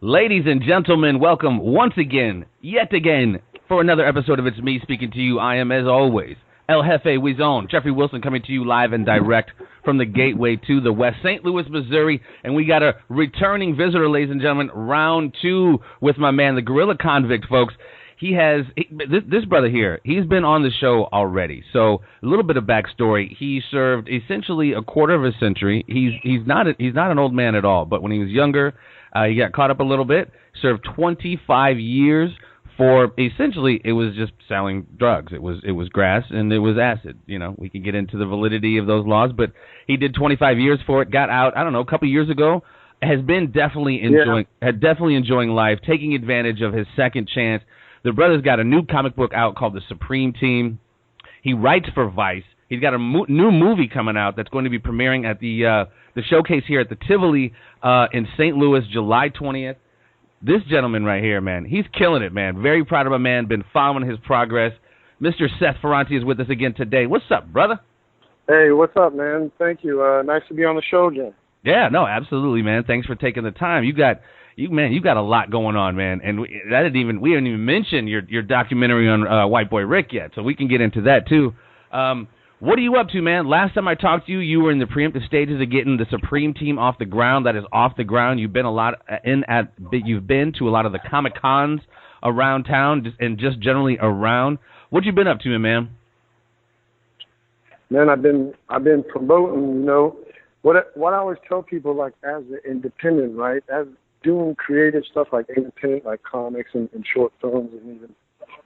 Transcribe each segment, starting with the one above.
Ladies and gentlemen, welcome once again, yet again, for another episode of It's Me Speaking to You. I am, as always, El Jefe Wizon, Jeffrey Wilson, coming to you live and direct from the gateway to the West, St. Louis, Missouri. And we got a returning visitor, ladies and gentlemen, round two with my man, the Gorilla Convict, folks. This brother here, he's been on the show already. So a little bit of backstory. He served essentially a quarter of a century. He's not an old man at all, but when he was younger, he got caught up a little bit, served 25 years for, essentially, it was just selling drugs. It was grass and it was acid. You know, we can get into the validity of those laws, but he did 25 years for it, got out, I don't know, a couple years ago, had definitely enjoying life, taking advantage of his second chance. The brother's got a new comic book out called The Supreme Team. He writes for Vice. He's got a new movie coming out that's going to be premiering at the showcase here at the Tivoli in St. Louis, July 20th. This gentleman right here, man, he's killing it, man. Very proud of my man. Been following his progress. Mr. Seth Ferranti is with us again today. What's up, brother? Hey, what's up, man? Thank you. Nice to be on the show again. Yeah, no, absolutely, man. Thanks for taking the time. You got a lot going on, man. And we didn't even mention your documentary on White Boy Rick yet, so we can get into that too. What are you up to, man? Last time I talked to you, you were in the preemptive stages of getting the Supreme Team off the ground. That is off the ground. You've been you've been to a lot of the Comic Cons around town and just generally around. What you been up to, man? Man, I've been promoting. You know what I always tell people, like as an independent, right? As doing creative stuff like independent, like comics and short films and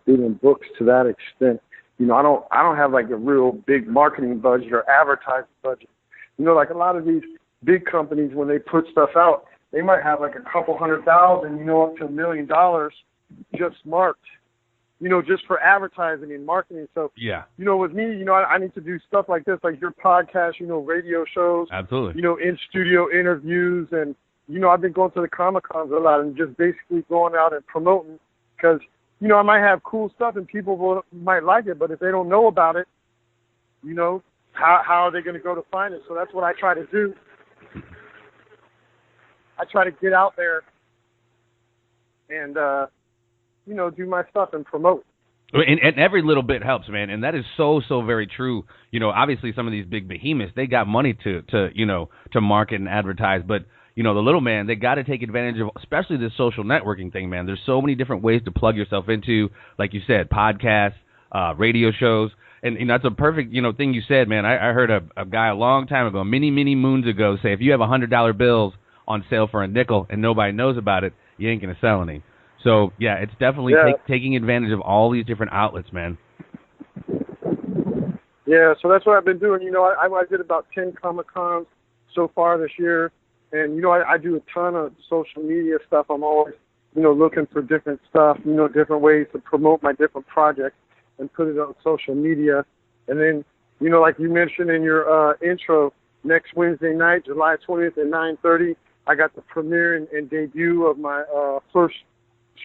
even books to that extent. You know, I don't have like a real big marketing budget or advertising budget. You know, like a lot of these big companies, when they put stuff out, they might have like a couple $100,000, you know, up to $1 million just marked, you know, just for advertising and marketing. So, yeah, you know, with me, you know, I need to do stuff like this, like your podcast, you know, radio shows, absolutely, you know, in-studio interviews. And, you know, I've been going to the Comic-Cons a lot and just basically going out and promoting because, you know, I might have cool stuff and people might like it, but if they don't know about it, you know, how are they going to go to find it? So that's what I try to do. I try to get out there and, you know, do my stuff and promote. And every little bit helps, man. And that is so very true. You know, obviously some of these big behemoths, they got money to market and advertise, but you know, the little man, they got to take advantage of, especially this social networking thing, man. There's so many different ways to plug yourself into, like you said, podcasts, radio shows. And, you know, that's a perfect, you know, thing you said, man. I heard a guy a long time ago, many moons ago, say, if you have $100 bills on sale for a nickel and nobody knows about it, you ain't going to sell any. So, yeah, it's definitely taking advantage of all these different outlets, man. Yeah, so that's what I've been doing. You know, I did about 10 Comic-Cons so far this year. And, you know, I do a ton of social media stuff. I'm always, you know, looking for different stuff, you know, different ways to promote my different projects and put it on social media. And then, you know, like you mentioned in your intro, next Wednesday night, July 20th at 9:30, I got the premiere and debut of my first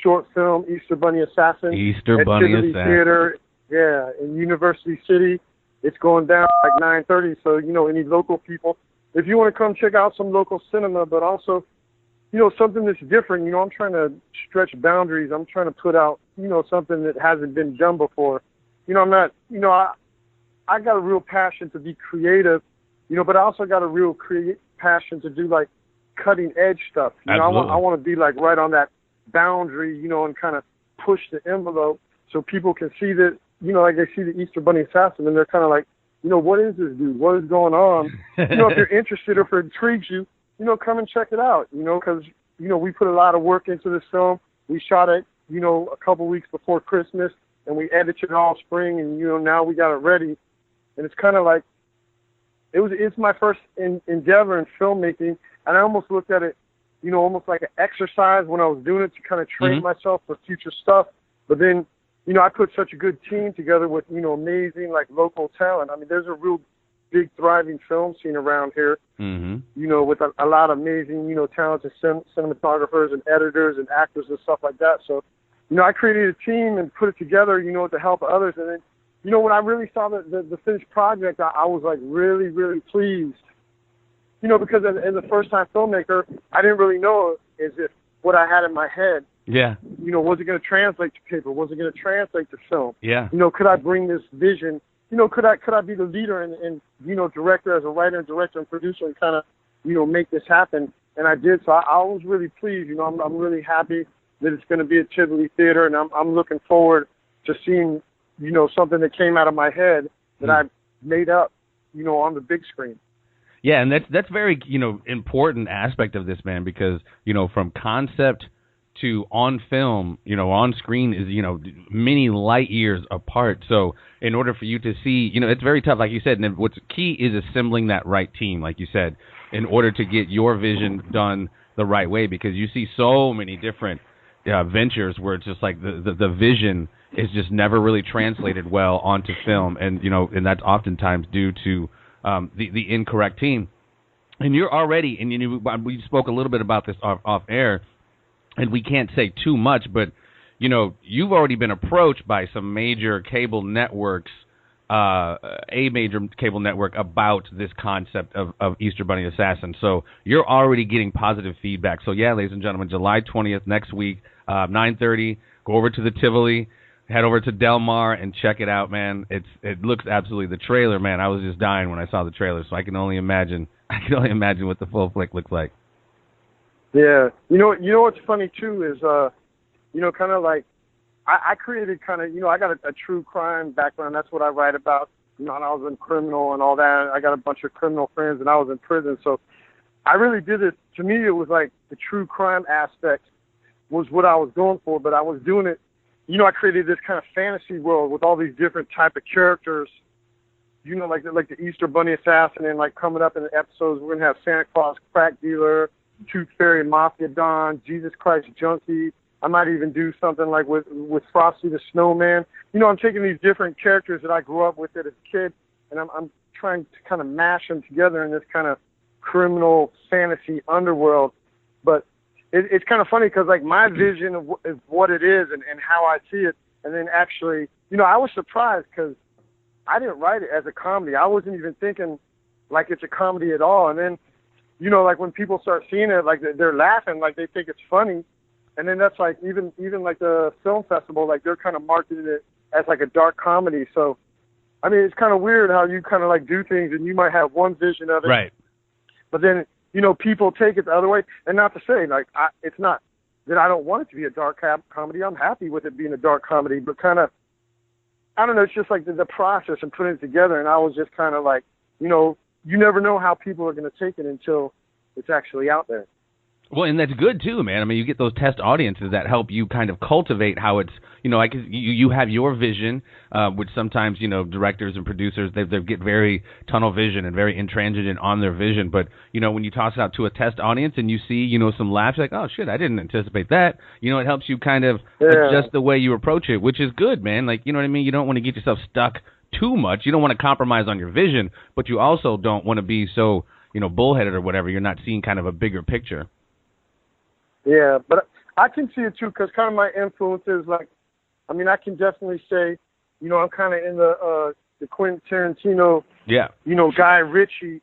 short film, Easter Bunny Assassin. at Tivoli Theatre, yeah, in University City. It's going down like 9:30, so, you know, any local people, if you want to come check out some local cinema, but also, you know, something that's different, you know, I'm trying to stretch boundaries. I'm trying to put out, you know, something that hasn't been done before. You know, I'm not, you know, I got a real passion to be creative, you know, but I also got a real passion to do like cutting edge stuff. You know, I want to be like right on that boundary, you know, and kind of push the envelope so people can see that, you know, like they see the Easter Bunny Assassin and they're kind of like, you know, what is this dude? What is going on? You know, if you're interested, if it intrigues you, you know, come and check it out, you know, because, you know, we put a lot of work into this film. We shot it, you know, a couple weeks before Christmas, and we edited it all spring, and, you know, now we got it ready. And it's kind of like, it's my first endeavor in filmmaking, and I almost looked at it, you know, almost like an exercise when I was doing it to kind of train myself for future stuff. But then, you know, I put such a good team together with, you know, amazing, like, local talent. I mean, there's a real big, thriving film scene around here, you know, with a lot of amazing, you know, talented cinematographers and editors and actors and stuff like that. So, you know, I created a team and put it together, you know, with the help of others. And then, you know, when I really saw the finished project, I was, like, really, really pleased. You know, because as a first-time filmmaker, I didn't really know as if what I had in my head. Yeah. You know, was it going to translate to paper? Was it going to translate to film? Yeah. You know, could I bring this vision? You know, could I be the leader and you know, director as a writer and director and producer and kind of, you know, make this happen? And I did. So I was really pleased. You know, I'm really happy that it's going to be at Tivoli Theatre, and I'm looking forward to seeing, you know, something that came out of my head that I made up, you know, on the big screen. Yeah, and that's very, you know, important aspect of this, man, because, you know, from concept to on film, you know, on screen is, you know, many light years apart. So in order for you to see, you know, it's very tough, like you said, and what's key is assembling that right team, like you said, in order to get your vision done the right way, because you see so many different ventures where it's just like the vision is just never really translated well onto film, and, you know, and that's oftentimes due to the incorrect team. And you're already, and you know, we spoke a little bit about this off air, and we can't say too much, but, you know, you've already been approached by some major cable networks, a major cable network, about this concept of Easter Bunny Assassin. So you're already getting positive feedback. So yeah, ladies and gentlemen, July 20th, next week, 9:30, go over to the Tivoli, head over to Del Mar and check it out, man. It looks absolutely, the trailer, man, I was just dying when I saw the trailer, so I can only imagine what the full flick looks like. Yeah. You know what's funny too is, you know, kind of like, I created kind of, you know, I got a true crime background. That's what I write about. You know, and I was in criminal and all that. I got a bunch of criminal friends, and I was in prison. So I really did it. To me, it was like the true crime aspect was what I was going for, but I was doing it. You know, I created this kind of fantasy world with all these different type of characters. You know, like the Easter Bunny Assassin, and like coming up in the episodes, we're gonna have Santa Claus crack dealer, Tooth Fairy Mafia Don, Jesus Christ Junkie. I might even do something like with Frosty the Snowman. You know, I'm taking these different characters that I grew up with as a kid, and I'm trying to kind of mash them together in this kind of criminal fantasy underworld. But it's kind of funny because, like, my vision of what it is and how I see it, and then actually, you know, I was surprised because I didn't write it as a comedy. I wasn't even thinking like it's a comedy at all. And then, you know, like when people start seeing it, like they're laughing, like they think it's funny. And then that's like even like the film festival, like they're kind of marketing it as like a dark comedy. So, I mean, it's kind of weird how you kind of like do things and you might have one vision of it. Right. But then, you know, people take it the other way. And not to say, like, it's not that I don't want it to be a dark comedy. I'm happy with it being a dark comedy, but kind of, I don't know, it's just like the process and putting it together. And I was just kind of like, you know, you never know how people are going to take it until it's actually out there. Well, and that's good too, man. I mean, you get those test audiences that help you kind of cultivate how it's, you know, like you have your vision, which sometimes, you know, directors and producers, they get very tunnel vision and very intransigent on their vision. But, you know, when you toss it out to a test audience and you see, you know, some laughs, like, oh shit, I didn't anticipate that. You know, it helps you kind of adjust the way you approach it, which is good, man. Like, you know what I mean? You don't want to get yourself stuck too much. You don't want to compromise on your vision, but you also don't want to be so, you know, bullheaded or whatever. You're not seeing kind of a bigger picture. Yeah, but I can see it too, because kind of my influences, like, I mean, I can definitely say, you know, I'm kind of in the Quentin Tarantino, you know, Guy Ritchie,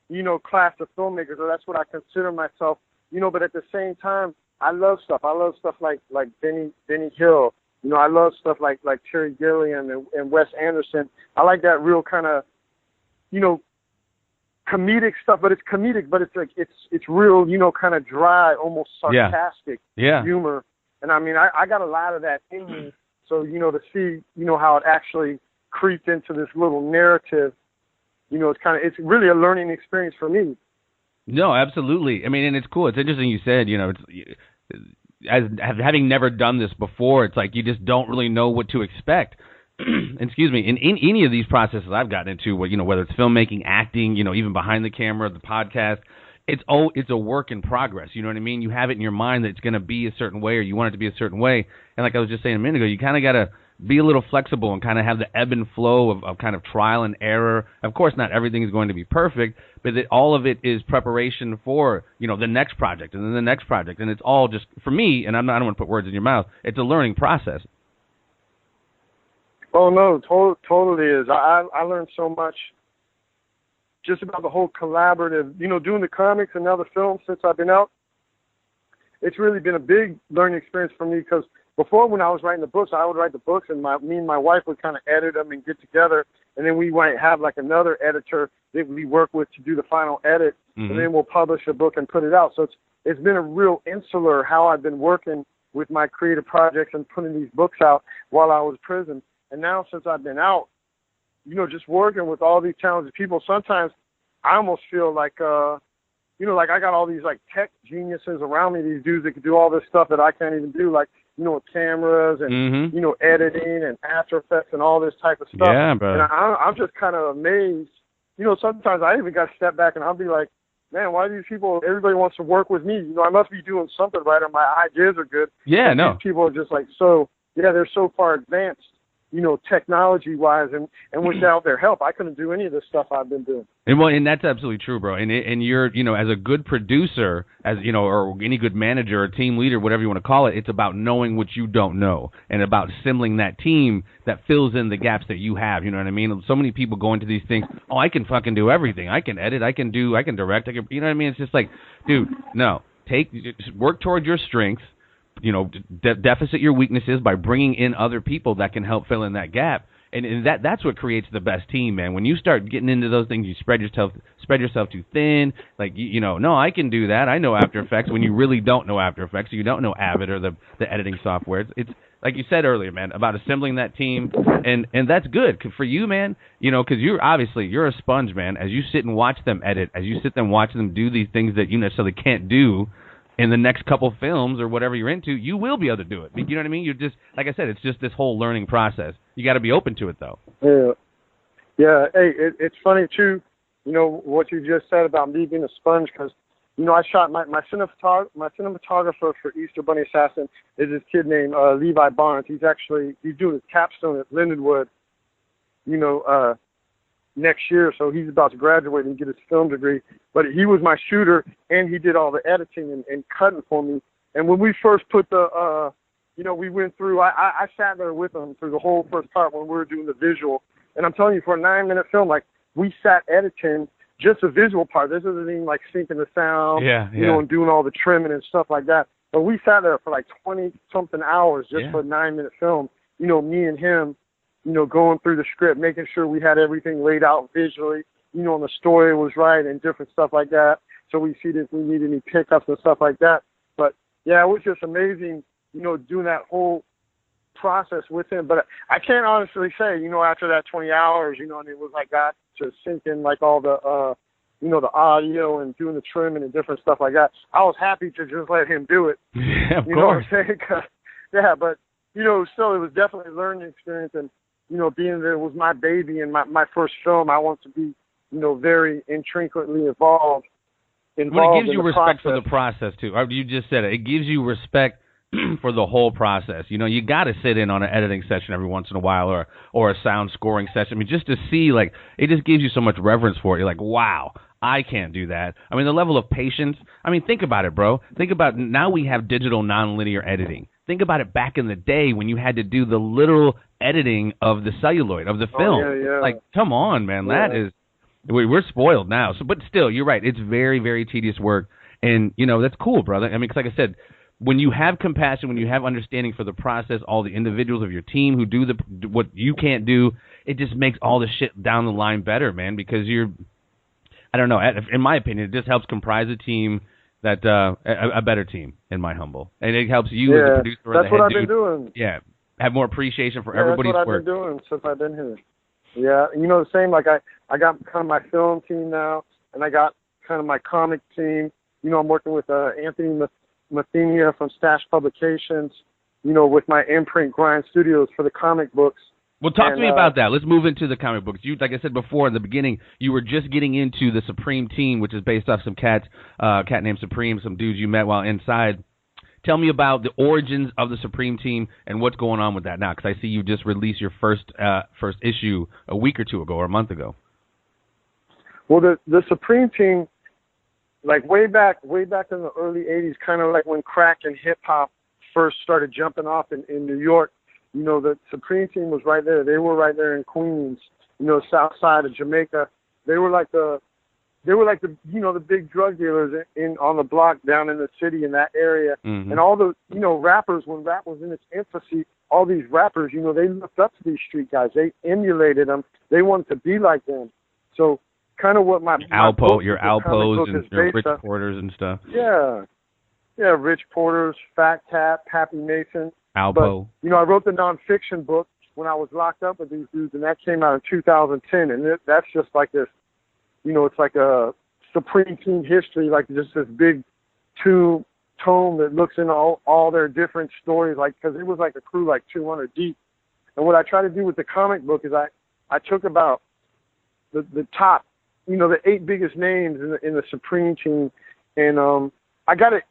you know, class of filmmakers, or that's what I consider myself, you know, but at the same time, I love stuff. I love stuff like Benny Hill. You know, I love stuff like Terry Gilliam and Wes Anderson. I like that real kind of, you know, comedic stuff, but it's comedic, but it's like it's real, you know, kind of dry, almost sarcastic humor. And I mean, I got a lot of that in me. So, you know, to see, you know, how it actually creeped into this little narrative, you know, it's really a learning experience for me. No, absolutely. I mean, and it's cool. It's interesting you said, you know, having never done this before, it's like you just don't really know what to expect. Excuse me, in any of these processes I've gotten into, you know, whether it's filmmaking, acting, you know, even behind the camera, the podcast, it's a work in progress. You know what I mean? You have it in your mind that it's going to be a certain way, or you want it to be a certain way. And like I was just saying a minute ago, you kind of got to be a little flexible and kind of have the ebb and flow of kind of trial and error. Of course, not everything is going to be perfect, but all of it is preparation for, you know, the next project and then the next project. And it's all just, for me, and I don't want to put words in your mouth, it's a learning process. Oh, no, totally is. I learned so much just about the whole collaborative, you know, doing the comics and now the film since I've been out. it's really been a big learning experience for me, because before, when I was writing the books, I would write the books, and me and my wife would kind of edit them and get together, and then we might have like another editor that we work with to do the final edit, and then we'll publish a book and put it out. So it's been a real insular how I've been working with my creative projects and putting these books out while I was in prison. And now, since I've been out, just working with all these talented people, sometimes I almost feel like, like I got all these like tech geniuses around me, these dudes that can do all this stuff that I can't even do, like, with cameras and, editing and After Effects and all this type of stuff. Yeah, bro. And I'm just kind of amazed. Sometimes I even got to step back and I'll be like, man, why do these people, everybody wants to work with me? I must be doing something right, or my ideas are good. Yeah, no. These people are just like, they're so far advanced, technology-wise, and without their help, I couldn't do any of this stuff I've been doing. And that's absolutely true, bro. And you're, as a good producer, as or any good manager or team leader, whatever you want to call it, it's about knowing what you don't know and about assembling that team that fills in the gaps that you have. You know what I mean? So many people go into these things, I can fucking do everything. I can edit, I can direct, you know what I mean? It's just like, dude, no. Just work toward your strengths. Deficit your weaknesses by bringing in other people that can help fill in that gap, and that's what creates the best team, man. When you start getting into those things, you spread yourself too thin. Like no, I can do that. I know After Effects. When you really don't know After Effects, you don't know Avid or the editing software. It's like you said earlier, man, about assembling that team, and that's good for you, man. Because you're a sponge, man. As you sit and watch them edit, as you sit and watch them do these things that you necessarily can't do in the next couple films or whatever you're into, you will be able to do it. You know what I mean? You're just, like I said, it's just this whole learning process. You got to be open to it, though. Yeah. Hey, it's funny, too, what you just said about me being a sponge, because, I shot my cinematographer for Easter Bunny Assassin is this kid named Levi Barnes. He's doing his capstone at Lindenwood, next year, so he's about to graduate and get his film degree. But he was my shooter, and he did all the editing and cutting for me. And when we first put we went through, I sat there with him through the whole first part when we were doing the visual. And I'm telling you, for a 9-minute film, like, we sat editing just the visual part. This isn't even like syncing the sound, and doing all the trimming and stuff like that. But we sat there for like 20-something hours just for a 9-minute film, me and him, going through the script, making sure we had everything laid out visually, and the story was right and different stuff like that. So we see if we need any pickups and stuff like that. But, yeah, it was just amazing, doing that whole process with him. But I can't honestly say, after that 20 hours, and it was like got to sink in like all the, the audio and doing the trimming and different stuff like that. I was happy to just let him do it. Yeah, of course. Know what I'm saying? Yeah, but, still it was definitely a learning experience. And, being that it was my baby and my first film, I want to be, very intricately involved. Well, it gives you respect process. for the process, too. You just said it. It gives you respect for the whole process. You got to sit in on an editing session every once in a while or a sound scoring session. I mean, just to see, like, it just gives you so much reverence for it. You're like, wow, I can't do that. I mean, the level of patience. I mean, think about it, bro. Think about now we have digital nonlinear editing. Think about it back in the day when you had to do the literal editing of the celluloid, of the film. Yeah. Like, come on, man. Yeah. That is, we're spoiled now. So, but still, you're right. It's very, very tedious work. And, that's cool, brother. I mean, 'cause like I said, when you have compassion, when you have understanding for the process, all the individuals of your team who do what you can't do, it just makes all the shit down the line better, man, because I don't know, in my opinion, it just helps comprise a team that a better team, in my humble. And it helps you as a producer. That's what I've been doing. Yeah, have more appreciation for everybody's work. That's what I've been doing since I've been here. Yeah, the same, like I got kind of my film team now, and I got kind of my comic team. I'm working with Anthony Mathenia from Stash Publications, with my imprint Grind Studios for the comic books. Well, talk to me about that. Let's move into the comic books. You, like I said before in the beginning, you were just getting into the Supreme team, which is based off some cat named Supreme, some dudes you met while inside. Tell me about the origins of the Supreme team and what's going on with that now, because I see you just released your first issue a week or two ago or a month ago. Well, the Supreme team, like way back in the early 80s, kind of like when crack and hip-hop first started jumping off in New York, the Supreme team was right there. They were right there in Queens, south side of Jamaica. They were like the they were like the, you know, the big drug dealers on the block down in the city in that area. Mm-hmm. And all the, you know, rappers, when rap was in its infancy, all these rappers, you know, they looked up to these street guys. They emulated them. They wanted to be like them. So kind of what my Alpos and your Rich off. Porters and stuff. Yeah. Yeah, Rich Porters, Fat Tap, Happy Mason. Alpo. But, you know, I wrote the nonfiction book when I was locked up with these dudes, and that came out in 2010. And that's just like this, you know, it's like a Supreme Team history, like just this big tome that looks into all their different stories, like, because it was like a crew like 200 deep. And what I try to do with the comic book is I took about the top, you know, the 8 biggest names in the Supreme Team, and I got it.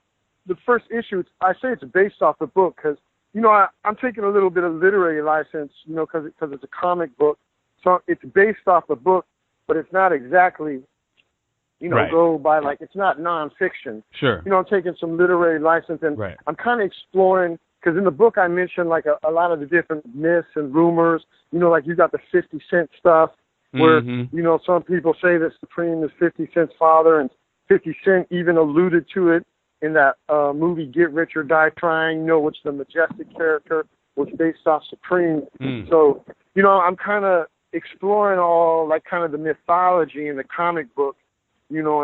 The first issue, I say it's based off the book because, you know, I'm taking a little bit of literary license, you know, because it's a comic book, so it's based off the book, but it's not exactly, you know, right. Go by, like, it's not nonfiction. Sure. You know, I'm taking some literary license, and right. I'm kind of exploring, because in the book I mentioned, like, a lot of the different myths and rumors. You know, like, you got the 50 Cent stuff, where, mm-hmm. you know, some people say that Supreme is 50 Cent's father, and 50 Cent even alluded to it in that movie Get Rich or Die Trying, you know, which the Majestic character was based off Supreme. Mm. So, you know, I'm kind of exploring all, like, kind of the mythology in the comic book, you know,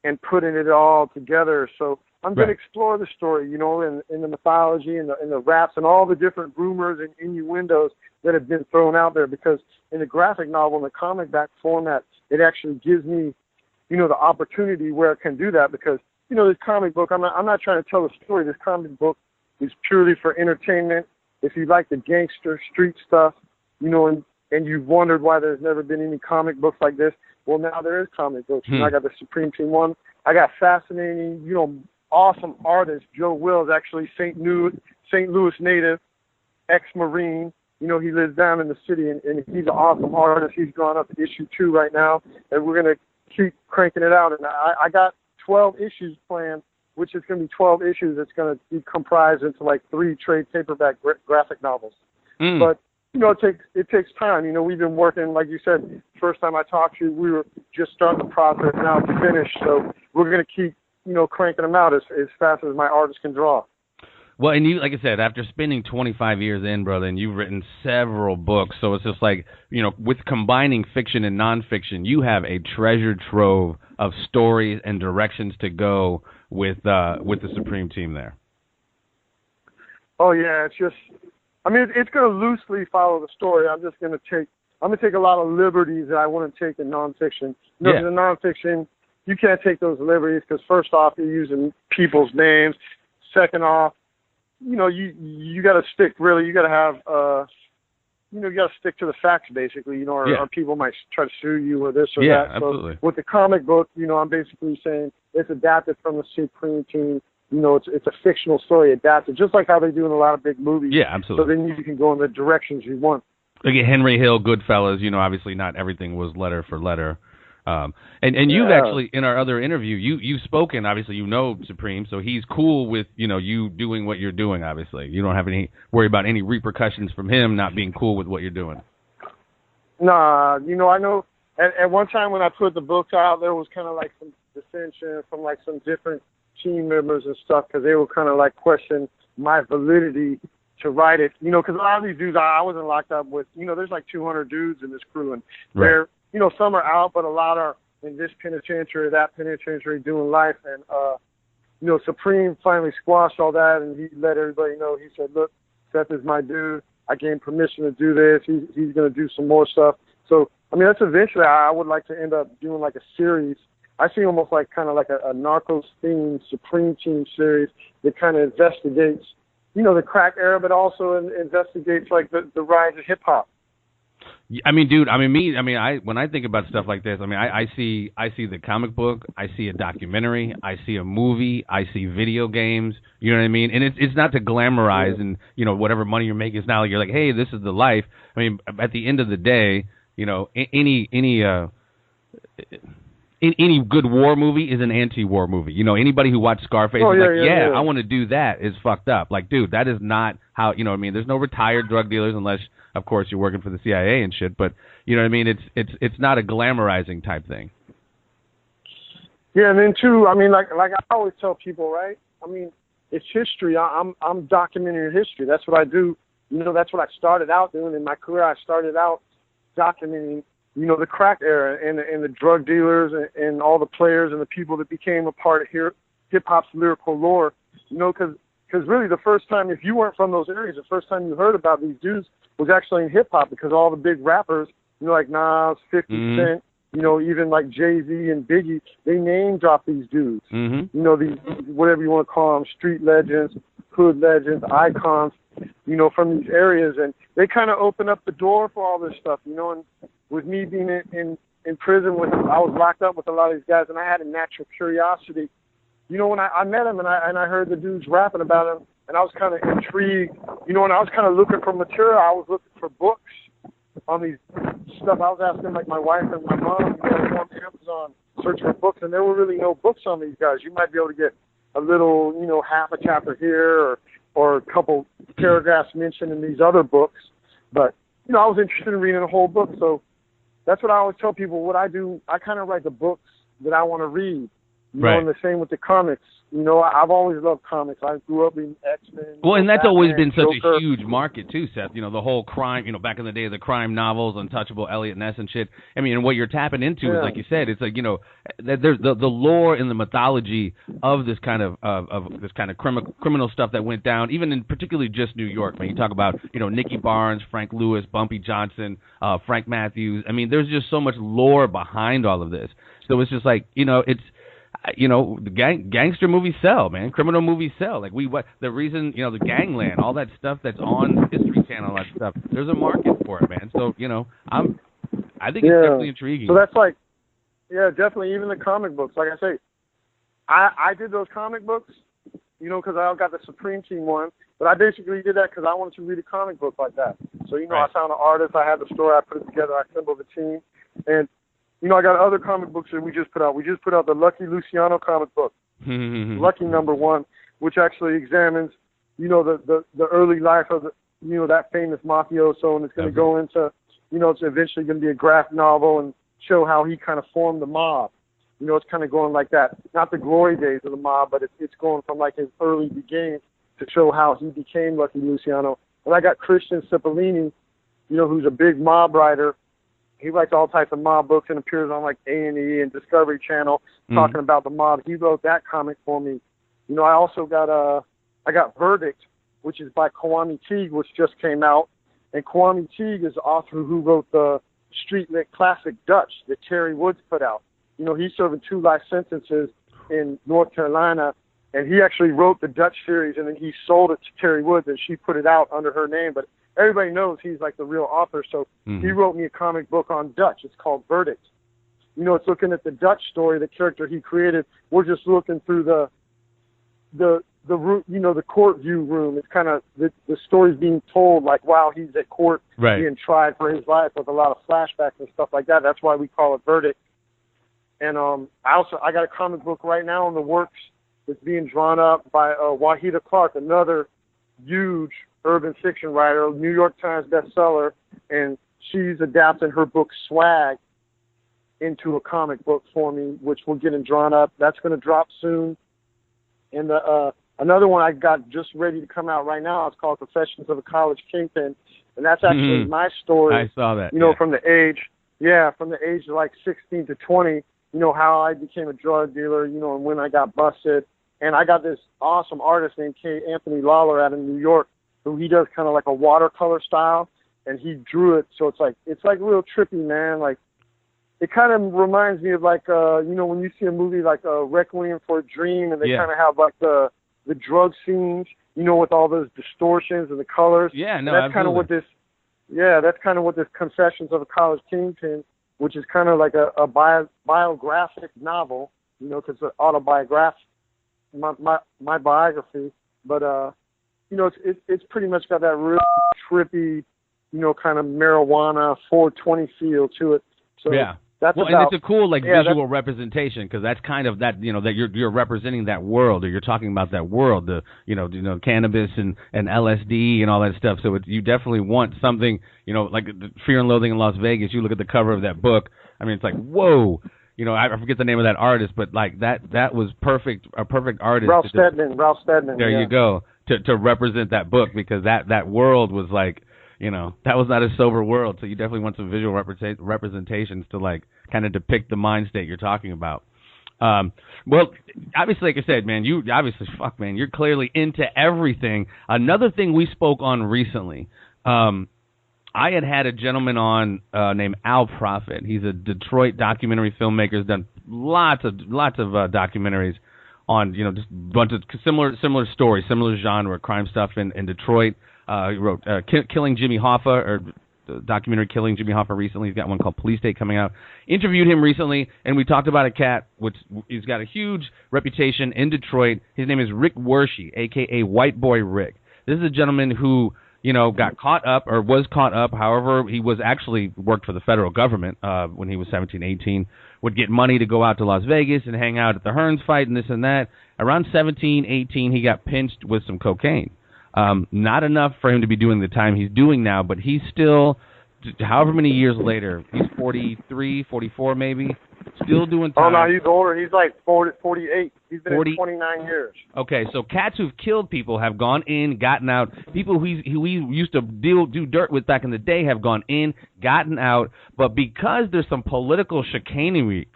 and putting it all together. So I'm going to explore the story, you know, in the mythology and the raps and all the different rumors and innuendos that have been thrown out there, because in the graphic novel, in the comic back format, it actually gives me, you know, the opportunity where it can do that, because, you know, this comic book, I'm not trying to tell a story. This comic book is purely for entertainment. If you like the gangster street stuff, you know, and you've wondered why there's never been any comic books like this, well, now there is comic books. You know, I got the Supreme Team one. I got fascinating, you know, awesome artist. Joe Wills, actually St. Louis native, ex-Marine. You know, he lives down in the city, and he's an awesome artist. He's gone up to issue 2 right now, and we're going to keep cranking it out. And I got 12 issues planned, which is going to be 12 issues that's going to be comprised into like 3 trade paperback graphic novels. But, you know, it takes time. You know, we've been working, like you said, first time I talked to you, we were just starting the process, now it's finished. So we're going to keep, you know, cranking them out as fast as my artist can draw. Well, and you, like I said, after spending 25 years in, brother, and you've written several books, so it's just like, you know, with combining fiction and nonfiction, you have a treasure trove of stories and directions to go with the Supreme Team there. Oh yeah, it's just, I mean, it's going to loosely follow the story. I'm going to take a lot of liberties that I wouldn't take in nonfiction. You know, in nonfiction, you can't take those liberties because first off, you're using people's names. Second off, you know, you got to stick, really, you got to have, you know, you got to stick to the facts, basically, you know, or people might try to sue you or this or that. Yeah, absolutely. So with the comic book, you know, I'm basically saying it's adapted from the Supreme Team. You know, it's a fictional story adapted, just like how they do in a lot of big movies. Yeah, absolutely. So then you can go in the directions you want. Like Henry Hill, Goodfellas, you know, obviously not everything was letter for letter. And you've actually, in our other interview, you've spoken, obviously, you know Supreme, so he's cool with, you know, you doing what you're doing, obviously. You don't have any worry about any repercussions from him not being cool with what you're doing. Nah, you know, I know at one time when I put the book out, there was kind of like some dissension from like some different team members and stuff, because they were kind of like question my validity to write it, you know, because a lot of these dudes I wasn't locked up with, you know, there's like 200 dudes in this crew, and they're, you know, some are out, but a lot are in this penitentiary, that penitentiary, doing life. And, you know, Supreme finally squashed all that, and he let everybody know. He said, look, Seth is my dude. I gave him permission to do this. He's going to do some more stuff. So, I mean, that's eventually, I would like to end up doing like a series. I see almost like kind of like a Narcos-themed Supreme Team series that kind of investigates, you know, the crack era, but also investigates like the rise of hip-hop. I mean, dude. When I think about stuff like this, I mean, I see the comic book, I see a documentary, I see a movie, I see video games. You know what I mean? And it's not to glamorize and, you know, whatever money you're making is now. You're like, hey, this is the life. I mean, at the end of the day, you know, any good war movie is an anti-war movie. You know, anybody who watched Scarface is I want to do that is fucked up. Like, dude, that is not how, you know what I mean? There's no retired drug dealers unless, of course, you're working for the CIA and shit. But, you know what I mean? It's not a glamorizing type thing. Yeah, and then too, I mean, like I always tell people, right? I mean, it's history. I'm documenting history. That's what I do. You know, that's what I started out doing in my career. I started out documenting, you know, the crack era and the drug dealers and all the players and the people that became a part of hip hop's lyrical lore. You know, because really the first time, if you weren't from those areas, the first time you heard about these dudes was actually in hip hop, because all the big rappers, you know, like Nas, 50 Cent, you know, even like Jay-Z and Biggie, they name drop these dudes. You know, these, whatever you want to call them, street legends, hood legends, icons, you know, from these areas. And they kind of open up the door for all this stuff, you know. And with me being in prison, I was locked up with a lot of these guys, and I had a natural curiosity. You know, when I met him and I heard the dudes rapping about him, and I was kind of intrigued, you know, and I was kind of looking for material. I was looking for books on these stuff. I was asking, like, my wife and my mom, you know, on Amazon, search for books, and there were really no books on these guys. You might be able to get a little, you know, half a chapter here or a couple paragraphs mentioned in these other books. But, you know, I was interested in reading a whole book. So that's what I always tell people. What I do, I kind of write the books that I want to read. You know, and the same with the comics. You know, I've always loved comics. I grew up reading X-Men. Well, and that's Batman, always been such Joker. a huge market too, Seth. You know, the whole crime, you know, back in the day, the crime novels, Untouchable, Elliot Ness and shit. I mean, and what you're tapping into is, like you said, it's like, you know, there's the lore and the mythology of this kind of criminal stuff that went down, even in particularly just New York. Man, you talk about, you know, Nicky Barnes, Frank Lewis, Bumpy Johnson, Frank Matthews. I mean, there's just so much lore behind all of this. So it's just like, you know, it's, you know, the gangster movies sell, man. Criminal movies sell. Like the reason, you know, the Gangland, all that stuff that's on History Channel, all that stuff. There's a market for it, man. So, you know, I think it's definitely intriguing. So that's like, yeah, definitely. Even the comic books, like I say, I did those comic books, you know, because I got the Supreme Team one. But I basically did that because I wanted to read a comic book like that. So, you know, I found an artist, I had the story, I put it together, I assembled the team, and you know, I got other comic books that we just put out. We just put out the Lucky Luciano comic book, Lucky #1, which actually examines, you know, the early life of, you know, that famous mafioso, and it's going to go into, you know, it's eventually going to be a graphic novel and show how he kind of formed the mob. You know, it's kind of going like that. Not the glory days of the mob, but it's going from like his early beginnings to show how he became Lucky Luciano. And I got Christian Cipollini, you know, who's a big mob writer. He writes all types of mob books and appears on like A&E and Discovery Channel talking about the mob. He wrote that comic for me. You know, I also got I got Verdict, which is by Kwame Teague, which just came out. And Kwame Teague is the author who wrote the street lit classic Dutch that Terry Woods put out. You know, he's serving 2 life sentences in North Carolina, and he actually wrote the Dutch series, and then he sold it to Terry Woods, and she put it out under her name. But everybody knows he's like the real author, so he wrote me a comic book on Dutch. It's called Verdict. You know, it's looking at the Dutch story, the character he created. We're just looking through the you know, the court view room. It's kind of the story's being told like while he's at court being tried for his life, with a lot of flashbacks and stuff like that. That's why we call it Verdict. And I got a comic book right now in the works that's being drawn up by Wahida Clark, another huge urban fiction writer, New York Times bestseller, and she's adapting her book Swag into a comic book for me, which we're getting drawn up. That's going to drop soon. And another one I got just ready to come out right now. It's called Confessions of a College Kingpin, and that's actually my story. I saw that. You know, from the age of like 16 to 20. You know, how I became a drug dealer. You know, and when I got busted. And I got this awesome artist named K. Anthony Lawler out of New York, who he does kind of like a watercolor style, and he drew it. So it's like real trippy, man. Like, it kind of reminds me of like, you know, when you see a movie like Requiem for a Dream, and they kind of have like the drug scenes, you know, with all those distortions and the colors. Yeah, no, that's kind of what this. Yeah, that's kind of what this Confessions of a College Kingpin, which is kind of like a biographic novel, you know, because it's autobiographic. My biography, but you know, it's pretty much got that real trippy, you know, kind of marijuana 420 feel to it. So that's and it's a cool like visual representation, because that's kind of that, you know, that you're representing that world, or you're talking about that world, the you know cannabis and LSD and all that stuff. So you definitely want something, you know, like Fear and Loathing in Las Vegas. You look at the cover of that book. I mean, it's like, whoa. I forget the name of that artist, but like that was perfect, a perfect artist. Ralph Steadman. There you go, to represent that book, because that world was like, that was not a sober world. So you definitely want some visual representations to like kind of depict the mind state you're talking about. Well, obviously, like I said, man, you're clearly into everything. Another thing we spoke on recently, I had a gentleman on named Al Prophet. He's a Detroit documentary filmmaker. He's done lots of documentaries on, just a bunch of similar stories, similar genre, crime stuff in Detroit. He wrote Killing Jimmy Hoffa, or the documentary Killing Jimmy Hoffa recently. He's got one called Police State coming out. Interviewed him recently, and we talked about a cat which he's got a huge reputation in Detroit. His name is Rick Wershey, a.k.a. White Boy Rick. This is a gentleman who, got caught up, or was caught up. However, he was actually worked for the federal government when he was 17, 18, would get money to go out to Las Vegas and hang out at the Hearns fight and this and that. Around 17, 18, he got pinched with some cocaine. Not enough for him to be doing the time he's doing now, but he's still, however many years later, he's 43, 44 maybe, still doing time. Oh, no, he's older. He's like 48. He's been in 29 years. Okay, so cats who've killed people have gone in, gotten out. People who we used to do dirt with back in the day have gone in, gotten out. But because there's some political chicanery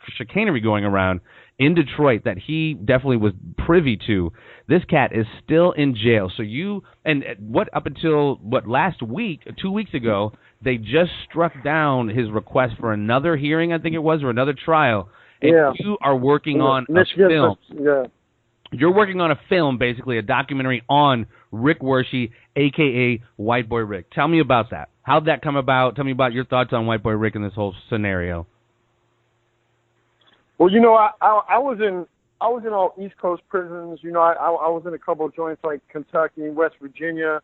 going around in Detroit that he definitely was privy to, this cat is still in jail. So up until last week, 2 weeks ago, they just struck down his request for another hearing, I think it was, or another trial. And you are working on a film. You're working on a film, basically a documentary on Rick Wershey, a.k.a. White Boy Rick. Tell me about that. How'd that come about? Tell me about your thoughts on White Boy Rick in this whole scenario. Well, I was in all East Coast prisons. I was in a couple of joints like Kentucky and West Virginia,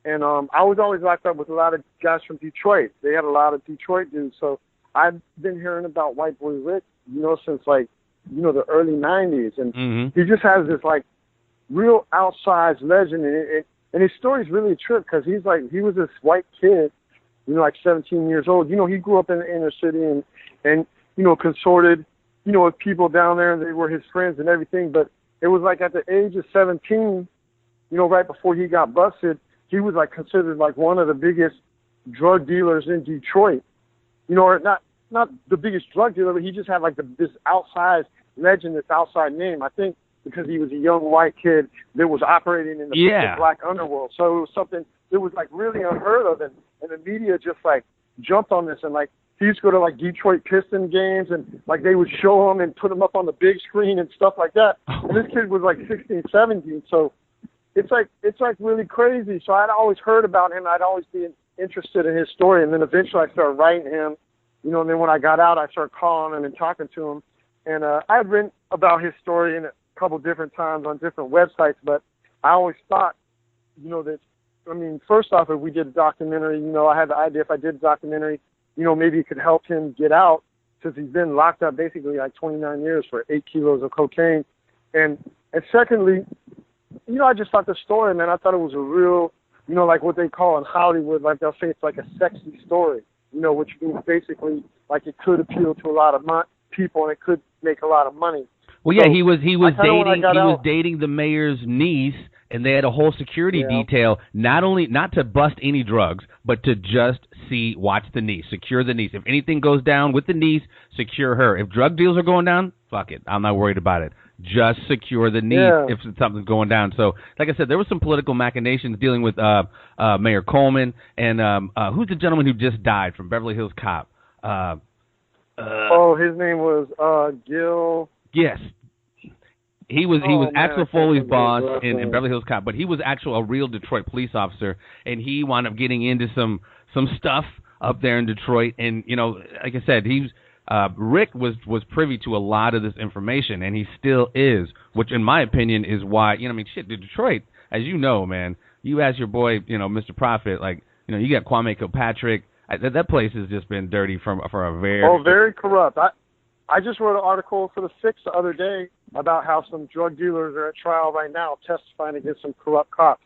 and I was always locked up with a lot of guys from Detroit. They had a lot of Detroit dudes, so I've been hearing about White Boy Rick, since like the early '90s, and he just has this like real outsized legend, and his story's really a trip because he was this white kid, like 17 years old. He grew up in the inner city and consorted, with people down there, and they were his friends and everything. But it was like at the age of 17, right before he got busted, he was like considered like one of the biggest drug dealers in Detroit. Or not the biggest drug dealer, but he just had like this outsized legend, this outside name. I think because he was a young white kid that was operating in the black underworld. So it was something that was like really unheard of, and the media just like jumped on this, and like he used to go to like Detroit Piston games, and like they would show him and put him up on the big screen and stuff like that. And this kid was like 16, 17, so it's like really crazy. So I'd always heard about him. I'd always been interested in his story, and then eventually I started writing him. And then when I got out, I started calling him and talking to him. And I had written about his story in a couple different times on different websites, but I always thought, first off, if we did a documentary, I had the idea if I did a documentary, maybe it could help him get out, because he's been locked up basically like 29 years for 8 kilos of cocaine. And secondly, I just thought the story, man, I thought it was a real, like what they call in Hollywood, like they'll say it's like a sexy story, which means basically like it could appeal to a lot of people and it could make a lot of money. Well, yeah, he was dating the mayor's niece, and they had a whole security detail, not to bust any drugs, but to just watch the niece, secure the niece. If anything goes down with the niece, secure her. If drug deals are going down, fuck it, I'm not worried about it. Just secure the niece if something's going down. So, like I said, there was some political machinations dealing with Mayor Coleman and who's the gentleman who just died from Beverly Hills Cop? His name was Gil. Yes. He was Axel Foley's boss in Beverly Hills Cop, but he was a real Detroit police officer, and he wound up getting into some stuff up there in Detroit. And like I said, Rick was privy to a lot of this information, and he still is, which in my opinion is why Detroit, as you know, man. You ask your boy, Mr. Prophet, like you got Kwame Kilpatrick. That place has just been dirty for a very corrupt. I just wrote an article for The Fix the other day about how some drug dealers are at trial right now testifying against some corrupt cops.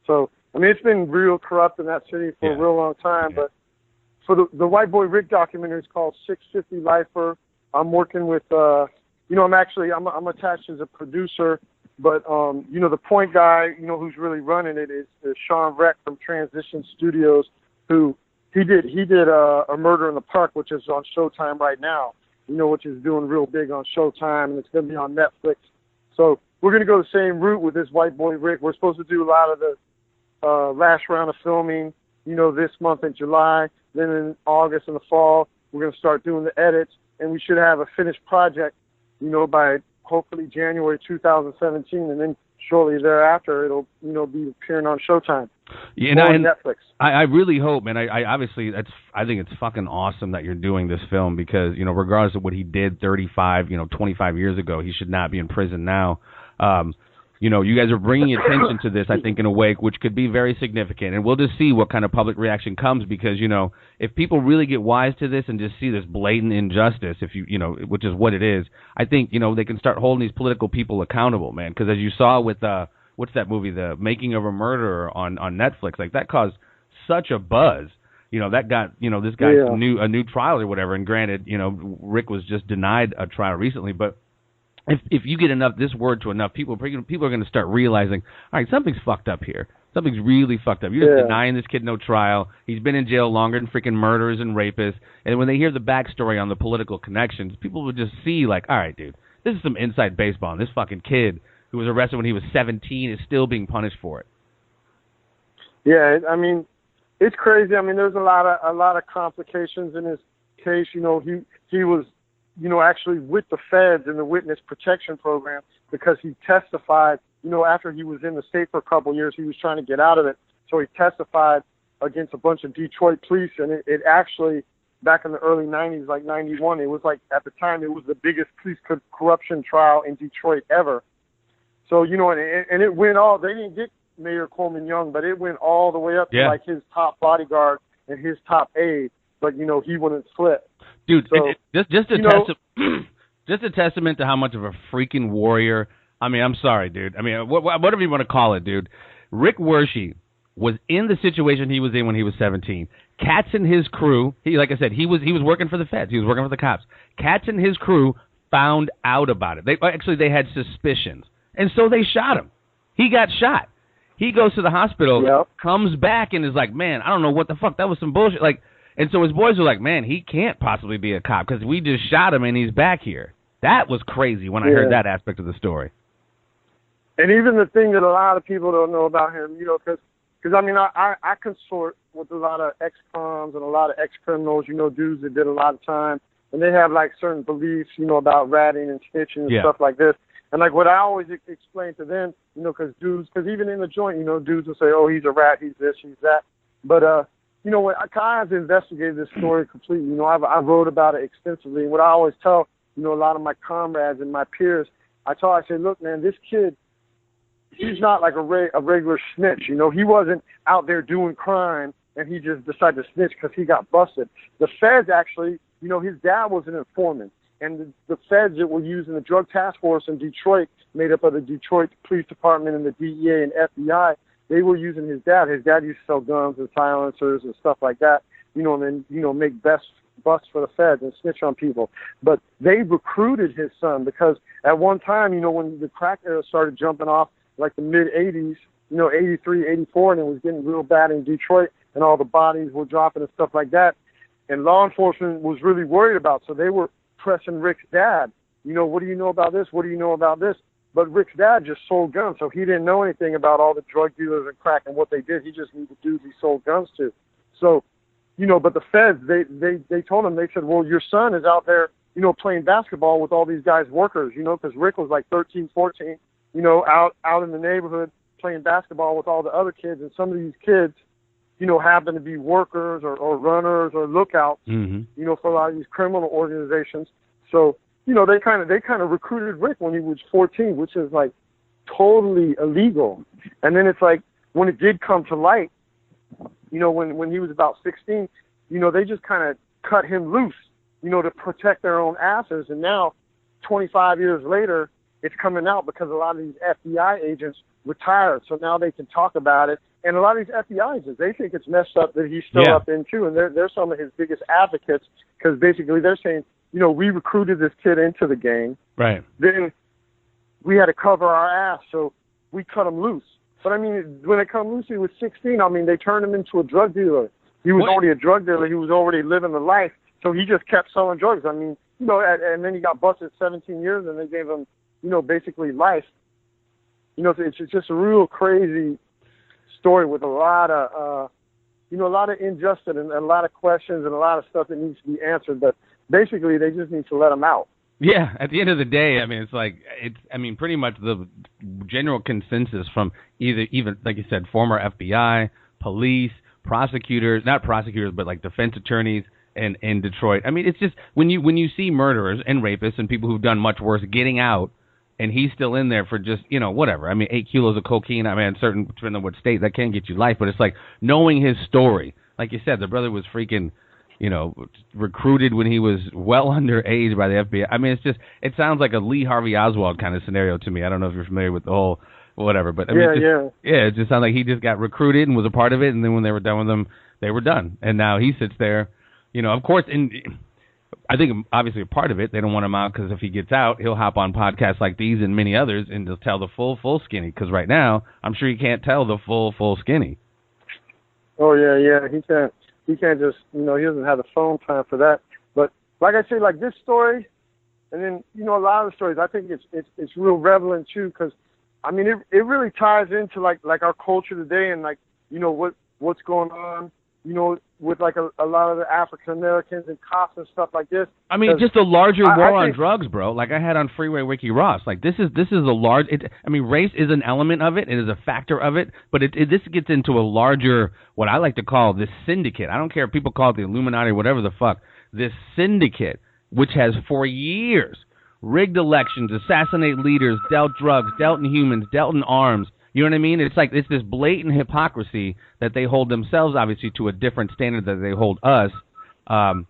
So, it's been real corrupt in that city for a real long time. But for the White Boy Rick documentary, it's called 650 Lifer. I'm working with, I'm attached as a producer, but, the point guy, who's really running it is Sean Reck from Transition Studios, who he did A Murder in the Park, which is on Showtime right now, which is doing real big on Showtime, and it's going to be on Netflix. So we're going to go the same route with this white boy Rick. We're supposed to do a lot of the last round of filming, this month in July. Then in August in the fall, we're going to start doing the edits, and we should have a finished project, by hopefully January 2017, and then shortly thereafter it'll, be appearing on Showtime. Yeah, and Netflix. I really hope, man. I obviously I think it's fucking awesome that you're doing this film because, regardless of what he did 35, 25 years ago, he should not be in prison now. You guys are bringing attention to this, I think, in a way which could be very significant. And we'll just see what kind of public reaction comes because, if people really get wise to this and just see this blatant injustice, which is what it is, I think, they can start holding these political people accountable, man. Because as you saw with, what's that movie, The Making of a Murderer on Netflix, like that caused such a buzz. That got, this guy a new trial or whatever. And granted, Rick was just denied a trial recently, but if you get this word to enough people are going to start realizing, all right, something's fucked up here. Something's really fucked up. You're just denying this kid no trial. He's been in jail longer than freaking murderers and rapists. And when they hear the backstory on the political connections, people will just see, like, all right, dude, this is some inside baseball. And this fucking kid who was arrested when he was 17 is still being punished for it. Yeah, I mean, it's crazy. I mean, there's a lot of complications in his case. He was actually with the feds in the witness protection program because he testified, after he was in the state for a couple of years, he was trying to get out of it. So he testified against a bunch of Detroit police, and it actually, back in the early 90s, like 91, it was like, at the time, it was the biggest police corruption trial in Detroit ever. So, and it went all, they didn't get Mayor Coleman Young, but it went all the way up to like his top bodyguard and his top aide, but, he wouldn't slip. Dude, so, just a testament to how much of a freaking warrior. I mean, I'm sorry, dude. I mean, whatever you want to call it, dude. Rick Wershey was in the situation he was in when he was 17. Katz and his crew, like I said, he was working for the feds. He was working for the cops. Katz and his crew found out about it. They had suspicions, and so they shot him. He got shot. He goes to the hospital, comes back, and is like, man, I don't know what the fuck. That was some bullshit. Like. And so his boys were like, man, he can't possibly be a cop because we just shot him and he's back here. That was crazy when I heard that aspect of the story. And even the thing that a lot of people don't know about him, because I mean, I consort with a lot of ex-cons and a lot of ex-criminals, dudes that did a lot of time. And they have, like, certain beliefs, about ratting and snitching and stuff like this. And, like, what I always explain to them, because even in the joint, dudes will say, oh, he's a rat, he's this, he's that. But, when I've investigated this story completely, I wrote about it extensively. And what I always tell, a lot of my comrades and my peers, I say, look, man, this kid, he's not like a regular snitch. He wasn't out there doing crime and he just decided to snitch because he got busted. The feds actually, his dad was an informant. And the feds that were using the drug task force in Detroit, made up of the Detroit Police Department and the DEA and FBI, they were using his dad. His dad used to sell guns and silencers and stuff like that, and then, make busts for the feds and snitch on people. But they recruited his son because at one time, when the crack era started jumping off, like the mid-'80s, 83, 84, and it was getting real bad in Detroit and all the bodies were dropping and stuff like that, and law enforcement was really worried about. So they were pressing Rick's dad, what do you know about this? What do you know about this? But Rick's dad just sold guns, so he didn't know anything about all the drug dealers and crack and what they did. He just knew the dudes he sold guns to. So, but the feds, they told him, they said, well, your son is out there, playing basketball with all these guys' workers, because Rick was like 13, 14, out in the neighborhood playing basketball with all the other kids. And some of these kids, happen to be workers or runners or lookouts, for a lot of these criminal organizations. So, they kind of recruited Rick when he was 14, which is like totally illegal. And then it's like when it did come to light, when he was about 16, they just kind of cut him loose, to protect their own asses. And now, 25 years later, it's coming out because a lot of these FBI agents retired, so now they can talk about it. And a lot of these FBI agents, they think it's messed up that he's still up in too, and they're some of his biggest advocates because basically they're saying we recruited this kid into the gang. Right. Then we had to cover our ass, so we cut him loose. But, I mean, when they cut him loose, he was 16. I mean, they turned him into a drug dealer. He was already a drug dealer. He was already living the life. So he just kept selling drugs. I mean, and then he got busted 17 years, and they gave him, basically life. It's just a real crazy story with a lot of, a lot of injustice and a lot of questions and a lot of stuff that needs to be answered. But basically, they just need to let him out. Yeah, at the end of the day, I mean, pretty much the general consensus from even, like you said, former FBI, police, prosecutors, not prosecutors, but like defense attorneys in Detroit. I mean, it's just when you see murderers and rapists and people who've done much worse getting out, and he's still in there for just, whatever. I mean, 8 kilos of cocaine, I mean, depending on what state, that can get you life. But it's like knowing his story. Like you said, the brother was freaking, recruited when he was well underage by the FBI. I mean, it sounds like a Lee Harvey Oswald kind of scenario to me. I don't know if you're familiar with the whole whatever, but I mean, it just sounds like he just got recruited and was a part of it, and then when they were done with him, they were done. And now he sits there, of course, I think obviously a part of it, they don't want him out because if he gets out, he'll hop on podcasts like these and many others and just tell the full skinny. Because right now, I'm sure he can't tell the full skinny. Oh yeah, he can't just, he doesn't have the phone time for that. But like I say, like this story, and then a lot of the stories, I think it's real relevant too, because I mean it really ties into like our culture today and like what's going on, with like a lot of the African Americans and cops and stuff like this. I mean, just a larger war on drugs, bro. Like I had on Freeway Ricky Ross. Like this is a large. I mean, race is an element of it. It is a factor of it. But this gets into a larger, what I like to call this syndicate. I don't care if people call it the Illuminati or whatever the fuck. This syndicate, which has for years rigged elections, assassinate leaders, dealt drugs, dealt in humans, dealt in arms. You know what I mean? It's like it's this blatant hypocrisy that they hold themselves, obviously, to a different standard that they hold us. And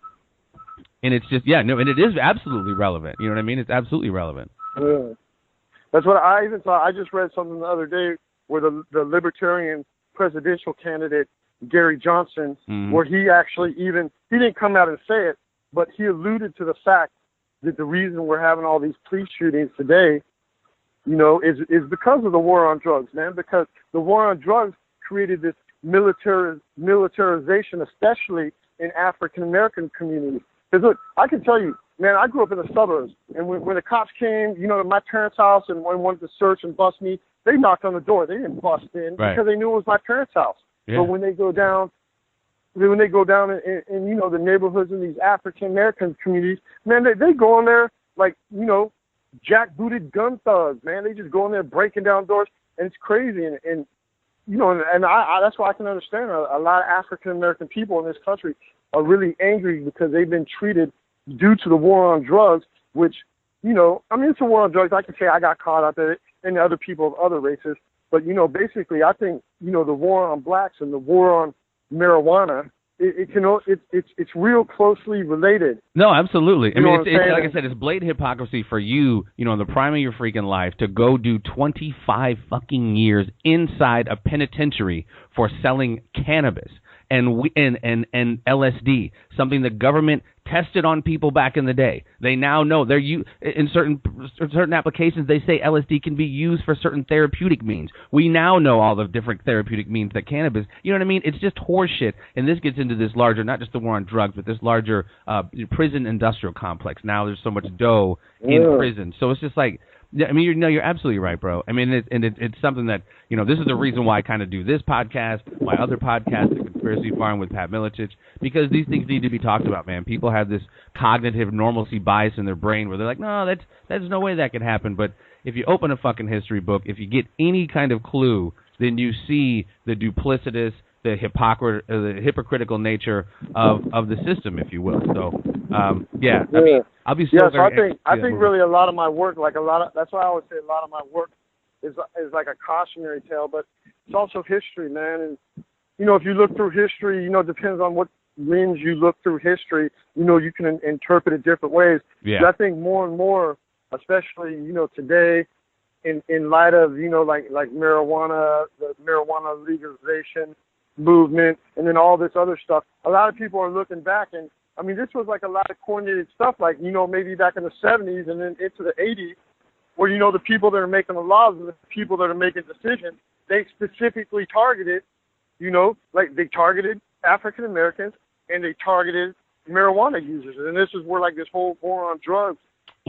it's just, and it is absolutely relevant. You know what I mean? It's absolutely relevant. Yeah. That's what I even thought. I just read something the other day where the Libertarian presidential candidate, Gary Johnson, where he actually he didn't come out and say it, but he alluded to the fact that the reason we're having all these police shootings today is because of the war on drugs, man, because the war on drugs created this militarization, especially in African-American communities. Because, look, I can tell you, man, I grew up in the suburbs, and when the cops came, to my parents' house and wanted to search and bust me, they knocked on the door. They didn't bust in because they knew it was my parents' house. Yeah. But when they go down in the neighborhoods in these African-American communities, man, they go in there like, jackbooted gun thugs, man. They just go in there breaking down doors, and it's crazy. And I that's why I can understand a lot of African American people in this country are really angry because they've been treated due to the war on drugs, which it's a war on drugs. I can say I got caught up in it, and other people of other races. But basically, I think the war on blacks and the war on marijuana. It's real closely related. No, absolutely. I mean, it's like I said, it's blatant hypocrisy for you, in the prime of your freaking life, to go do 25 fucking years inside a penitentiary for selling cannabis and LSD, something the government tested on people back in the day. They now know in certain applications they say LSD can be used for certain therapeutic means. We now know all the different therapeutic means that cannabis. You know what I mean? It's just horseshit. And this gets into this larger, not just the war on drugs, but this larger prison industrial complex. Now there's so much dough in prison, so it's just like. I mean, you're absolutely right, bro. I mean, it's something that, this is the reason why I kind of do this podcast, my other podcast, The Conspiracy Farm with Pat Miletich, because these things need to be talked about, man. People have this cognitive normalcy bias in their brain where they're like, no, there's no way that could happen. But if you open a fucking history book, if you get any kind of clue, then you see the duplicitous, the hypocritical nature of the system, if you will. So, I mean, I'll be so very... I think really a lot of my work, that's why I always say a lot of my work is like a cautionary tale, but it's also history, man. And, if you look through history, it depends on what lens you look through history, you can interpret it different ways. Yeah. But I think more and more, especially, today, in light of, like marijuana, the marijuana legalization movement, and then all this other stuff, a lot of people are looking back and I mean, this was like a lot of coordinated stuff, like, you know, maybe back in the 70s and then into the 80s, where, you know, the people that are making the laws and the people that are making decisions, they specifically targeted, you know, like they targeted African Americans and they targeted marijuana users. And this is where, like, this whole war on drugs.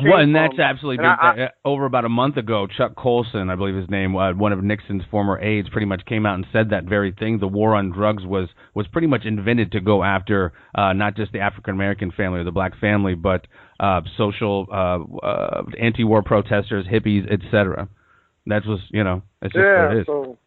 Well, and that's absolutely big. Over about a month ago, Chuck Colson, I believe his name, one of Nixon's former aides, pretty much came out and said that very thing. The war on drugs was pretty much invented to go after not just the African-American family or the black family, but social anti-war protesters, hippies, etc. That was, you know, that's just what it is. So,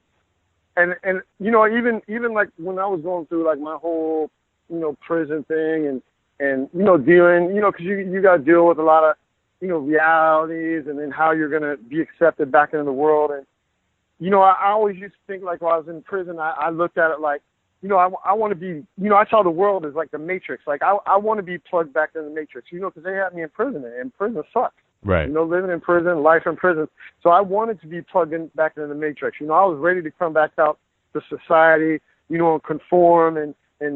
and you know, even like when I was going through like my whole, you know, prison thing and you know, dealing, you know, because you got to deal with a lot of, you know, realities and then how you're going to be accepted back into the world. And, you know, I always used to think, like, while I was in prison, I looked at it like, you know, I want to be, you know, I saw the world as like the Matrix. Like, I want to be plugged back into the Matrix, you know, because they had me in prison, and prison sucks. Right. You know, living in prison, life in prison. So I wanted to be plugged in back into the Matrix. You know, I was ready to come back out to society, you know, and conform and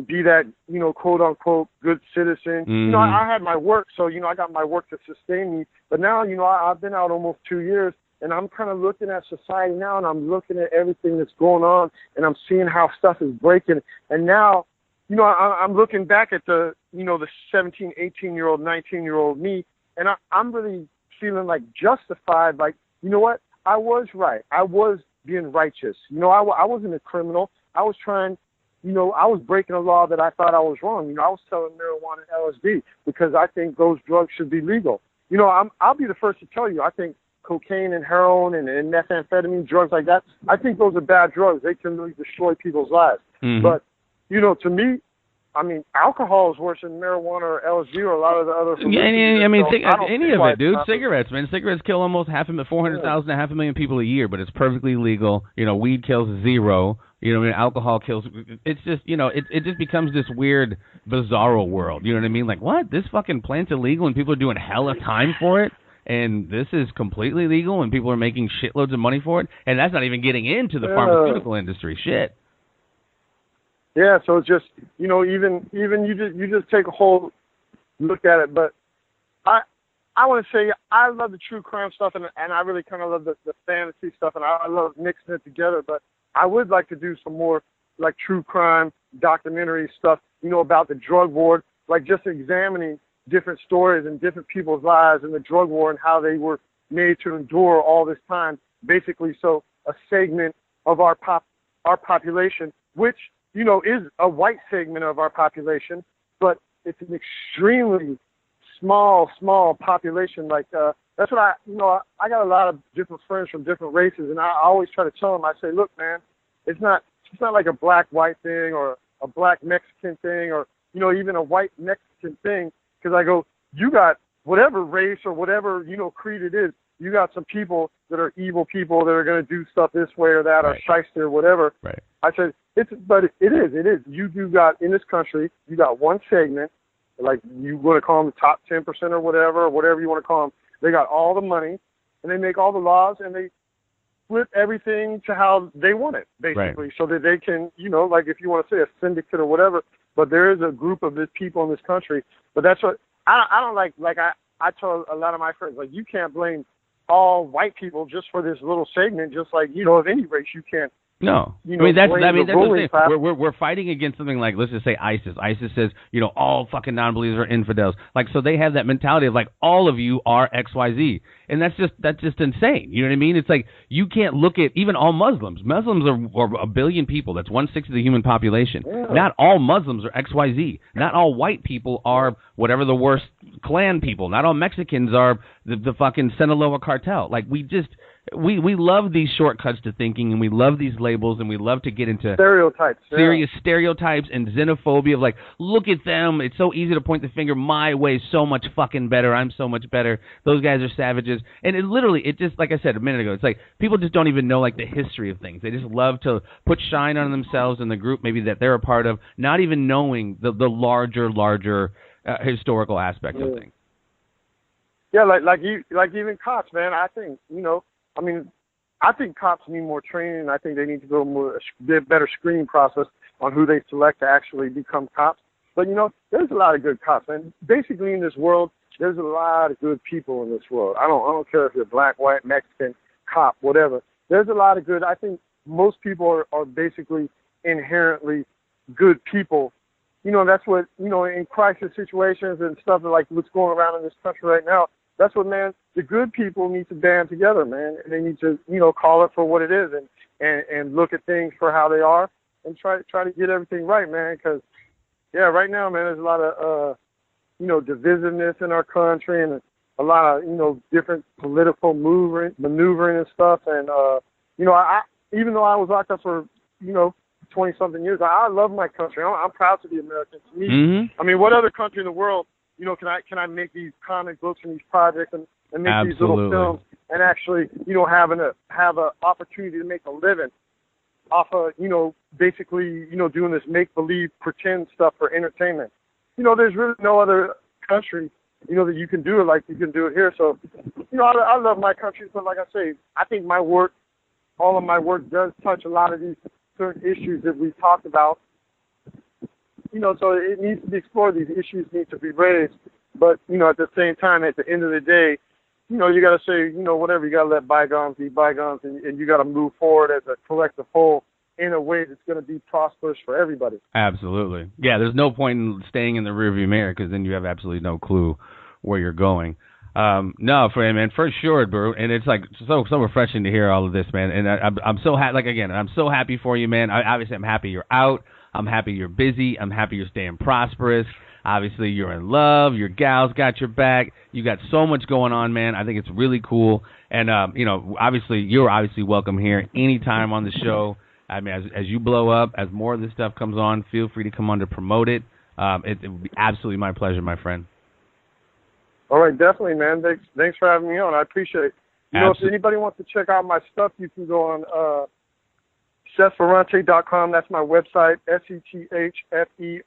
be that, you know, quote unquote good citizen. You know, I had my work, so, you know, I got my work to sustain me. But now, you know, I've been out almost 2 years, and I'm kind of looking at society now, and I'm looking at everything that's going on, and I'm seeing how stuff is breaking. And now, you know, I'm looking back at the, you know, the 17, 18-year-old, 19-year-old me, and I'm really feeling like justified, like, you know what, I was right. I was being righteous. You know, I wasn't a criminal. I was trying. You know, I was breaking a law that I thought I was wrong. You know, I was selling marijuana and LSD because I think those drugs should be legal. You know, I'll be the first to tell you, I think cocaine and heroin and methamphetamine, drugs like that, I think those are bad drugs. They can really destroy people's lives. But, you know, to me, I mean, alcohol is worse than marijuana or LSD or a lot of the other. Yeah, I mean, any of it, dude. Cigarettes, man. Cigarettes kill almost 400,000 to 500,000 people a year, but it's perfectly legal. You know, weed kills 0. You know, I mean, alcohol kills. It's just, you know, it just becomes this weird, bizarro world. You know what I mean? Like, what? This fucking plant's illegal and people are doing hella time for it, and this is completely legal and people are making shitloads of money for it, and that's not even getting into the pharmaceutical industry. Shit. Yeah, so it's just, you know, even you just take a whole look at it. But I want to say I love the true crime stuff, and I really kind of love the fantasy stuff, and I love mixing it together. But I would like to do some more like true crime documentary stuff, you know, about the drug war, like just examining different stories and different people's lives in the drug war and how they were made to endure all this time, basically. So a segment of our population, which, you know, is a white segment of our population, but it's an extremely small population. Like, that's what I got a lot of different friends from different races, and I always try to tell them, I say, look, man, it's not like a black-white thing or a black-Mexican thing or, you know, even a white-Mexican thing, because I go, you got whatever race or whatever, you know, creed it is, you got some people that are evil people that are going to do stuff this way or that, or shyster or whatever. Right. I said, it is. You do got, in this country, you got one segment, like you want to call them the top 10% or whatever you want to call them. They got all the money, and they make all the laws, and they flip everything to how they want it, basically, so that they can, you know, like if you want to say a syndicate or whatever, but there is a group of this people in this country. But that's what, I don't like I tell a lot of my friends, like, you can't blame all white people just for this little segment, just like, you know, of any race, you can't. No, you know, that's the thing. We're fighting against something like, let's just say ISIS. ISIS says, you know, all fucking non-believers are infidels. Like, so they have that mentality of like, all of you are XYZ, and that's just insane. You know what I mean? It's like, you can't look at even all Muslims. Muslims are 1 billion people. That's 1/6 of the human population. Yeah. Not all Muslims are XYZ. Not all white people are whatever the worst Klan people. Not all Mexicans are the fucking Sinaloa cartel. Like, we love these shortcuts to thinking, and we love these labels, and we love to get into stereotypes, serious stereotypes and xenophobia of like, look at them. It's so easy to point the finger. My way is so much fucking better. I'm so much better. Those guys are savages. And it just, like I said a minute ago, it's like people just don't even know like the history of things. They just love to put shine on themselves and the group maybe that they're a part of, not even knowing the larger historical aspects of things. Yeah, like even cops, man. I think, you know, I think cops need more training. I think they need to go better screening process on who they select to actually become cops. But, there's a lot of good cops, man. Basically, in this world, there's a lot of good people in this world. I don't care if you're black, white, Mexican, cop, whatever. There's a lot of good. I think most people are basically inherently good people. That's what, in crisis situations and stuff like what's going around in this country right now, that's what, man, the good people need to band together, man. And they need to, call it for what it is and look at things for how they are and try to get everything right, man. Because, yeah, right now, man, there's a lot of, divisiveness in our country and a lot of, different political maneuvering and stuff. And, I even though I was locked up for, 20-something years, I love my country. I'm proud to be American. To me, I mean, what other country in the world, can I make these comic books and these projects and make these little films and actually, have an opportunity to make a living off of, basically, doing this make-believe, pretend stuff for entertainment. There's really no other country, that you can do it like you can do it here. So, I love my country, but like I say, I think all of my work does touch a lot of these certain issues that we've talked about. So it needs to be explored. These issues need to be raised. But, at the same time, at the end of the day, you got to say, whatever, you got to let bygones be bygones, and you got to move forward as a collective whole in a way that's going to be prosperous for everybody. Absolutely. Yeah, there's no point in staying in the rearview mirror because then you have absolutely no clue where you're going. No, for sure, bro. And it's like so refreshing to hear all of this, man. And I'm so happy. Like again, I'm so happy for you, man. Obviously, I'm happy you're out. I'm happy you're busy. I'm happy you're staying prosperous. Obviously, you're in love. Your gal's got your back. You got so much going on, man. I think it's really cool. And obviously, you're obviously welcome here anytime on the show. I mean, as you blow up, as more of this stuff comes on, feel free to come on to promote it. It would be absolutely my pleasure, my friend. All right, definitely, man. Thanks for having me on. I appreciate it. If anybody wants to check out my stuff, you can go on SethFerranti.com. That's my website, SethFerranti.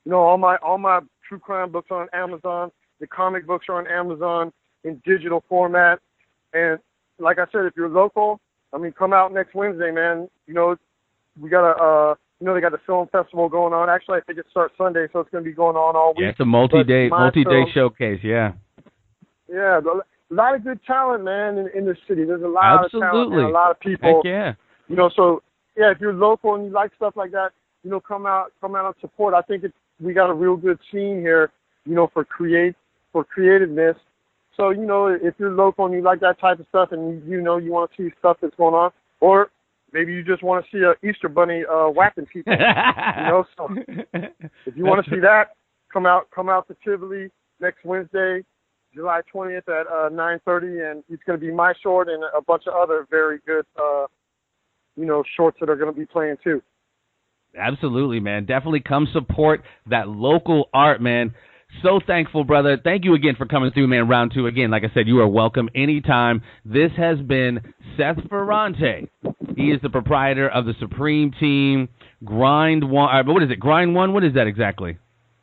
All my true crime books are on Amazon. The comic books are on Amazon in digital format. And like I said, if you're local, come out next Wednesday, man. We got they got the film festival going on. Actually, I think it starts Sunday, so it's going to be going on all week. Yeah, it's a multi-day showcase, yeah. Yeah, a lot of good talent, man, in the city. There's a lot of talent, man, a lot of people. Heck yeah. So, yeah, if you're local and you like stuff like that, come out and support. I think we got a real good scene here, for creativeness. So, if you're local and you like that type of stuff and you want to see stuff that's going on, or maybe you just want to see an Easter bunny whacking people. So if you want to see that, come out to Tivoli next Wednesday, July 20th at 9:30, and it's going to be my short and a bunch of other very good, shorts that are going to be playing too. Absolutely, man. Definitely come support that local art, man. So thankful, brother. Thank you again for coming through, man. Round two. Again, like I said, you are welcome anytime. This has been Seth Ferranti. He is the proprietor of the Supreme Team, Grind One. What is it? Grind One? What is that exactly?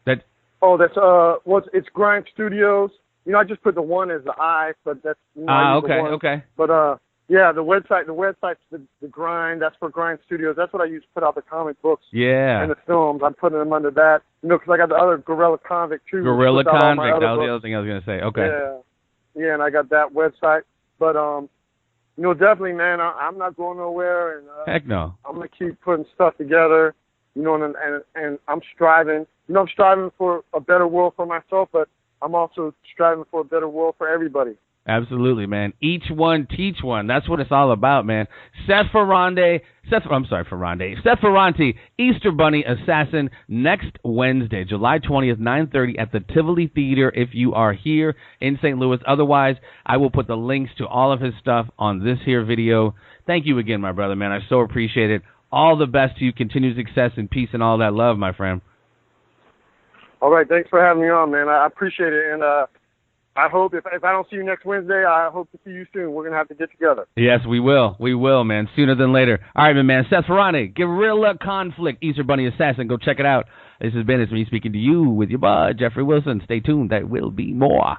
It's Grind Studios. I just put the one as the I, but that's okay. But yeah, the website's the Grind. That's for Grind Studios. That's what I use to put out the comic books. Yeah. And the films. I'm putting them under that. Because I got the other Gorilla Convict too. Gorilla Convict. That was the other thing I was gonna say. Okay. Yeah, and I got that website. But definitely, man. I'm not going nowhere, and heck no. I'm gonna keep putting stuff together. And I'm striving. I'm striving for a better world for myself, but I'm also striving for a better world for everybody. Absolutely, man. Each one, teach one. That's what it's all about, man. Seth Ferranti, Easter Bunny Assassin, next Wednesday, July 20th, 9:30 at the Tivoli Theatre if you are here in St. Louis. Otherwise, I will put the links to all of his stuff on this here video. Thank you again, my brother, man. I so appreciate it. All the best to you. Continued success and peace and all that love, my friend. All right. Thanks for having me on, man. I appreciate it. And I hope if I don't see you next Wednesday, I hope to see you soon. We're going to have to get together. Yes, we will. We will, man. Sooner than later. All right, man. Seth Ferranti, Guerrilla Conflict, Easter Bunny Assassin. Go check it out. This has been me speaking to you with your bud, Jeffrey Wilson. Stay tuned. There will be more.